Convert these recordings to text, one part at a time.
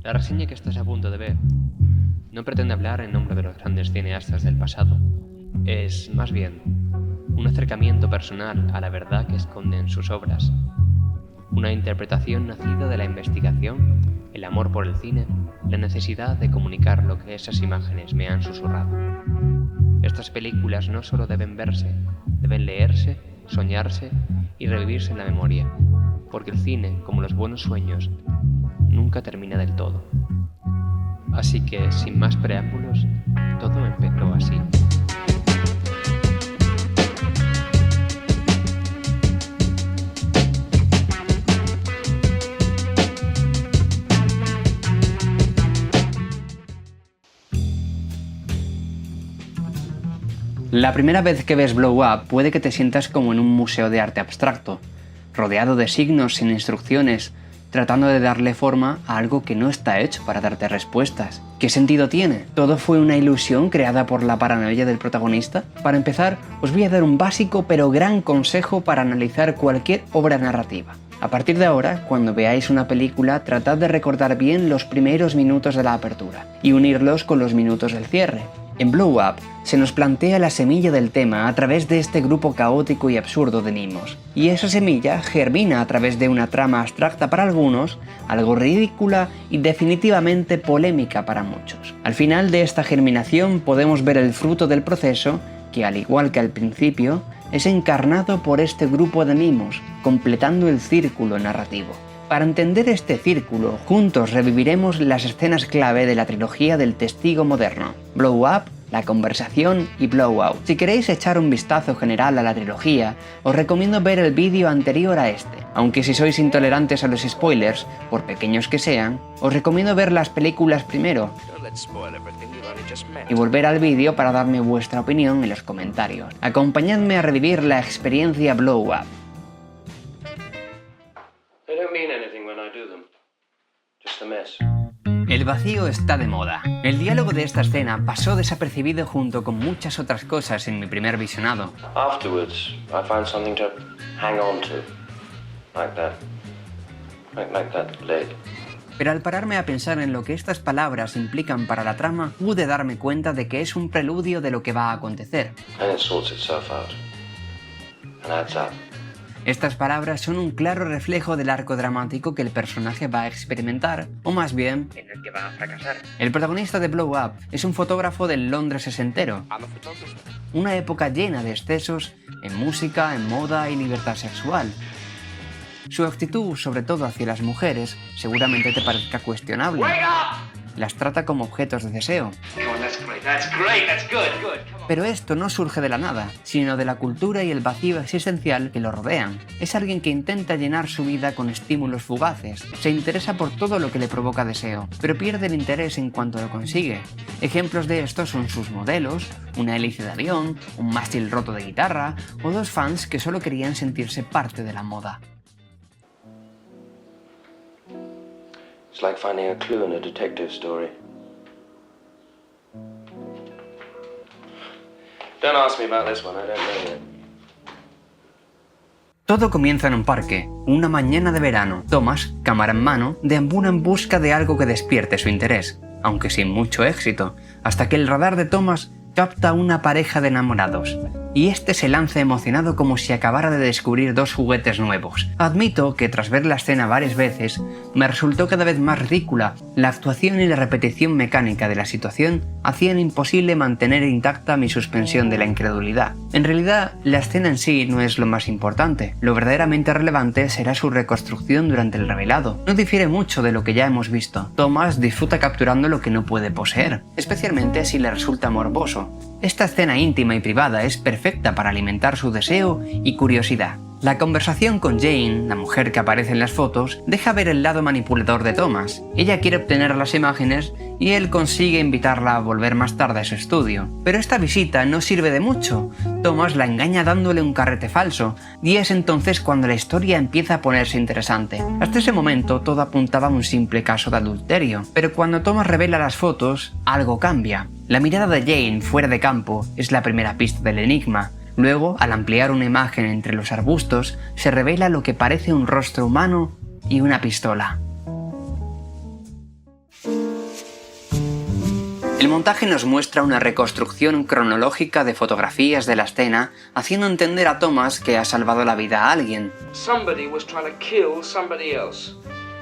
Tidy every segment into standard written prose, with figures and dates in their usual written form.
La reseña que estás a punto de ver no pretende hablar en nombre de los grandes cineastas del pasado. Es, más bien, un acercamiento personal a la verdad que esconden sus obras. Una interpretación nacida de la investigación, el amor por el cine, la necesidad de comunicar lo que esas imágenes me han susurrado. Estas películas no solo deben verse, deben leerse, soñarse y revivirse en la memoria, porque el cine, como los buenos sueños, nunca termina del todo. Así que, sin más preámbulos, todo empezó así. La primera vez que ves Blow Up puede que te sientas como en un museo de arte abstracto, rodeado de signos sin instrucciones, tratando de darle forma a algo que no está hecho para darte respuestas. ¿Qué sentido tiene? ¿Todo fue una ilusión creada por la paranoia del protagonista? Para empezar, os voy a dar un básico pero gran consejo para analizar cualquier obra narrativa. A partir de ahora, cuando veáis una película, tratad de recordar bien los primeros minutos de la apertura y unirlos con los minutos del cierre. En Blow Up se nos plantea la semilla del tema a través de este grupo caótico y absurdo de mimos, y esa semilla germina a través de una trama abstracta para algunos, algo ridícula y definitivamente polémica para muchos. Al final de esta germinación podemos ver el fruto del proceso, que al igual que al principio, es encarnado por este grupo de mimos, completando el círculo narrativo. Para entender este círculo, juntos reviviremos las escenas clave de la trilogía del testigo moderno: Blow Up, La conversación y Blowout. Si queréis echar un vistazo general a la trilogía, os recomiendo ver el vídeo anterior a este, aunque si sois intolerantes a los spoilers, por pequeños que sean, os recomiendo ver las películas primero y volver al vídeo para darme vuestra opinión en los comentarios. Acompañadme a revivir la experiencia Blow Up. El vacío está de moda. El diálogo de esta escena pasó desapercibido junto con muchas otras cosas en mi primer visionado. Afterwards, I found something to hang on to, like that leg. Pero al pararme a pensar en lo que estas palabras implican para la trama, pude darme cuenta de que es un preludio de lo que va a acontecer. And it sorts itself out, and adds up. Estas palabras son un claro reflejo del arco dramático que el personaje va a experimentar, o más bien, en el que va a fracasar. El protagonista de Blow Up es un fotógrafo del Londres sesentero, una época llena de excesos en música, en moda y libertad sexual. Su actitud, sobre todo hacia las mujeres, seguramente te parezca cuestionable. Las trata como objetos de deseo. Pero esto no surge de la nada, sino de la cultura y el vacío existencial que lo rodean. Es alguien que intenta llenar su vida con estímulos fugaces, se interesa por todo lo que le provoca deseo, pero pierde el interés en cuanto lo consigue. Ejemplos de esto son sus modelos, una hélice de avión, un mástil roto de guitarra, o dos fans que solo querían sentirse parte de la moda. It's like finding a clue in a detective story. Don't ask me about this one, I don't know yet. Todo comienza en un parque. Una mañana de verano, Thomas, cámara en mano, deambula en busca de algo que despierte su interés, aunque sin mucho éxito, hasta que el radar de Thomas capta a una pareja de enamorados, y este se lanza emocionado como si acabara de descubrir dos juguetes nuevos. Admito que tras ver la escena varias veces, me resultó cada vez más ridícula. La actuación y la repetición mecánica de la situación hacían imposible mantener intacta mi suspensión de la incredulidad. En realidad, la escena en sí no es lo más importante. Lo verdaderamente relevante será su reconstrucción durante el revelado. No difiere mucho de lo que ya hemos visto. Thomas disfruta capturando lo que no puede poseer, especialmente si le resulta morboso. Esta escena íntima y privada es perfecta para alimentar su deseo y curiosidad. La conversación con Jane, la mujer que aparece en las fotos, deja ver el lado manipulador de Thomas. Ella quiere obtener las imágenes y él consigue invitarla a volver más tarde a su estudio. Pero esta visita no sirve de mucho. Thomas la engaña dándole un carrete falso, y es entonces cuando la historia empieza a ponerse interesante. Hasta ese momento todo apuntaba a un simple caso de adulterio, pero cuando Thomas revela las fotos, algo cambia. La mirada de Jane fuera de campo es la primera pista del enigma. Luego, al ampliar una imagen entre los arbustos, se revela lo que parece un rostro humano y una pistola. El montaje nos muestra una reconstrucción cronológica de fotografías de la escena, haciendo entender a Thomas que ha salvado la vida a alguien. Somebody was trying to kill somebody else.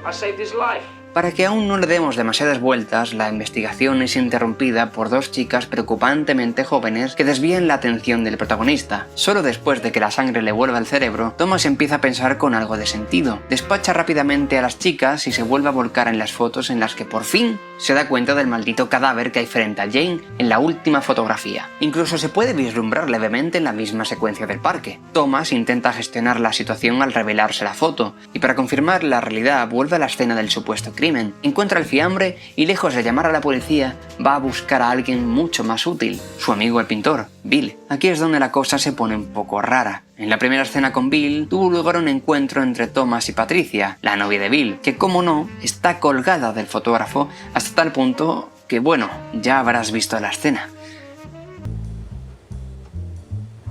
I saved his life. Para que aún no le demos demasiadas vueltas, la investigación es interrumpida por dos chicas preocupantemente jóvenes que desvían la atención del protagonista. Solo después de que la sangre le vuelva al cerebro, Thomas empieza a pensar con algo de sentido. Despacha rápidamente a las chicas y se vuelve a volcar en las fotos en las que por fin se da cuenta del maldito cadáver que hay frente a Jane en la última fotografía. Incluso se puede vislumbrar levemente en la misma secuencia del parque. Thomas intenta gestionar la situación al revelarse la foto, y para confirmar la realidad vuelve a la escena del supuesto crimen, encuentra el fiambre y, lejos de llamar a la policía, va a buscar a alguien mucho más útil, su amigo el pintor, Bill. Aquí es donde la cosa se pone un poco rara. En la primera escena con Bill tuvo lugar un encuentro entre Thomas y Patricia, la novia de Bill, que como no, está colgada del fotógrafo hasta tal punto que, bueno, ya habrás visto la escena.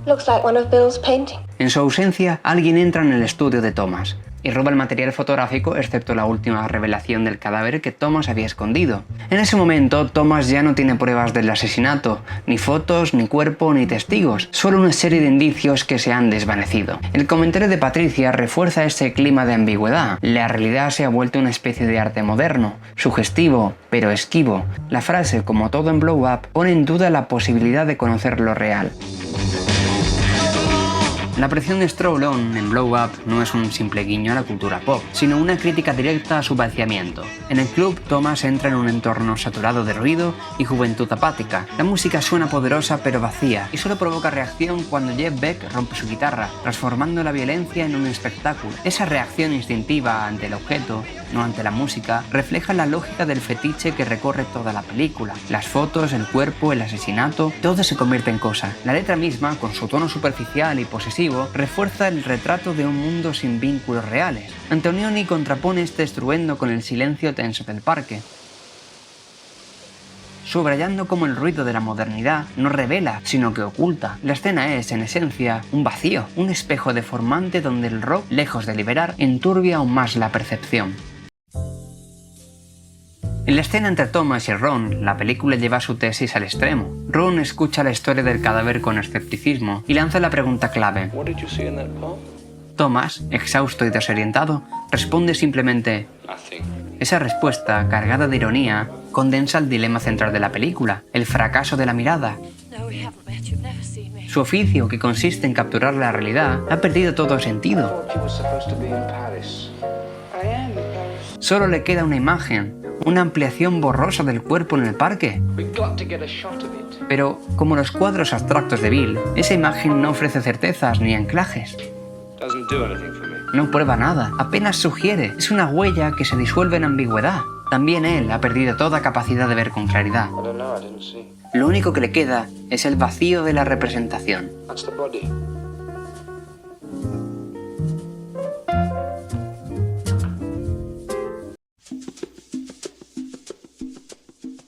Looks like one of Bill's paintings. En su ausencia, alguien entra en el estudio de Thomas y roba el material fotográfico, excepto la última revelación del cadáver que Thomas había escondido. En ese momento, Thomas ya no tiene pruebas del asesinato, ni fotos, ni cuerpo, ni testigos, solo una serie de indicios que se han desvanecido. El comentario de Patricia refuerza ese clima de ambigüedad. La realidad se ha vuelto una especie de arte moderno, sugestivo, pero esquivo. La frase, como todo en Blow Up, pone en duda la posibilidad de conocer lo real. La aparición de Stroll On en Blow Up no es un simple guiño a la cultura pop, sino una crítica directa a su vaciamiento. En el club, Thomas entra en un entorno saturado de ruido y juventud apática. La música suena poderosa pero vacía, y solo provoca reacción cuando Jeff Beck rompe su guitarra, transformando la violencia en un espectáculo. Esa reacción instintiva ante el objeto, no ante la música, refleja la lógica del fetiche que recorre toda la película. Las fotos, el cuerpo, el asesinato, todo se convierte en cosa. La letra misma, con su tono superficial y posesivo, refuerza el retrato de un mundo sin vínculos reales. Antonioni contrapone este estruendo con el silencio tenso del parque, subrayando cómo el ruido de la modernidad no revela, sino que oculta. La escena es, en esencia, un vacío, un espejo deformante donde el rock, lejos de liberar, enturbia aún más la percepción. En la escena entre Thomas y Ron, la película lleva su tesis al extremo. Ron escucha la historia del cadáver con escepticismo y lanza la pregunta clave. What did you see in that part? Thomas, exhausto y desorientado, responde simplemente. Nothing. Esa respuesta, cargada de ironía, condensa el dilema central de la película, el fracaso de la mirada. Su oficio, que consiste en capturar la realidad, ha perdido todo sentido. You were supposed to be in Paris. I am in Paris. Solo le queda una imagen, una ampliación borrosa del cuerpo en el parque. We got to get a shot of it. Pero, como los cuadros abstractos de Bill, esa imagen no ofrece certezas ni anclajes. Doesn't do anything for me. No prueba nada, apenas sugiere. Es una huella que se disuelve en ambigüedad. También él ha perdido toda capacidad de ver con claridad. I don't know, I didn't see. Lo único que le queda es el vacío de la representación. That's the body.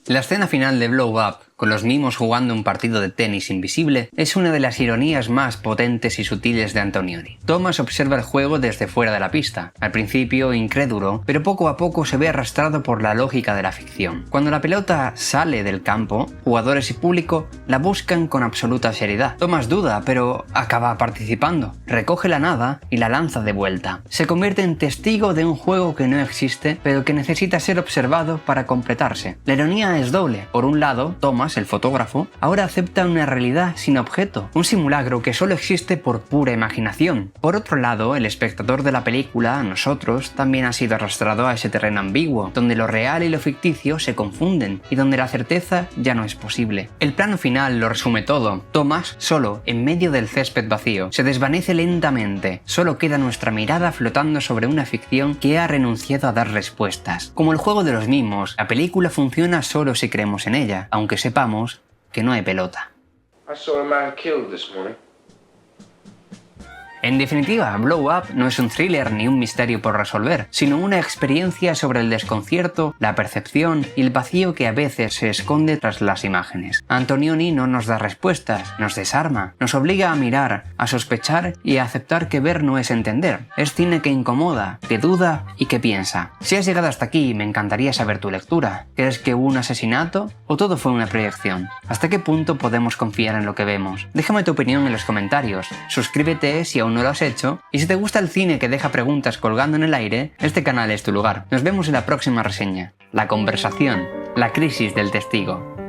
La escena final de Blow Up, con los mimos jugando un partido de tenis invisible, es una de las ironías más potentes y sutiles de Antonioni. Thomas observa el juego desde fuera de la pista, al principio incrédulo, pero poco a poco se ve arrastrado por la lógica de la ficción. Cuando la pelota sale del campo, jugadores y público la buscan con absoluta seriedad. Thomas duda, pero acaba participando. Recoge la nada y la lanza de vuelta. Se convierte en testigo de un juego que no existe, pero que necesita ser observado para completarse. La ironía es doble. Por un lado, Thomas, el fotógrafo, ahora acepta una realidad sin objeto, un simulacro que solo existe por pura imaginación. Por otro lado, el espectador de la película, nosotros, también ha sido arrastrado a ese terreno ambiguo, donde lo real y lo ficticio se confunden y donde la certeza ya no es posible. El plano final lo resume todo. Thomas, solo, en medio del césped vacío, se desvanece lentamente. Solo queda nuestra mirada flotando sobre una ficción que ha renunciado a dar respuestas. Como el juego de los mimos, la película funciona solo si creemos en ella, aunque sepamos que no hay pelota. I saw a man killed this morning. En definitiva, Blow Up no es un thriller ni un misterio por resolver, sino una experiencia sobre el desconcierto, la percepción y el vacío que a veces se esconde tras las imágenes. Antonioni no nos da respuestas, nos desarma, nos obliga a mirar, a sospechar y a aceptar que ver no es entender. Es cine que incomoda, que duda y que piensa. Si has llegado hasta aquí, me encantaría saber tu lectura. ¿Crees que hubo un asesinato o todo fue una proyección? ¿Hasta qué punto podemos confiar en lo que vemos? Déjame tu opinión en los comentarios. Suscríbete si aún no lo has hecho, y si te gusta el cine que deja preguntas colgando en el aire, este canal es tu lugar. Nos vemos en la próxima reseña. La conversación, la crisis del testigo.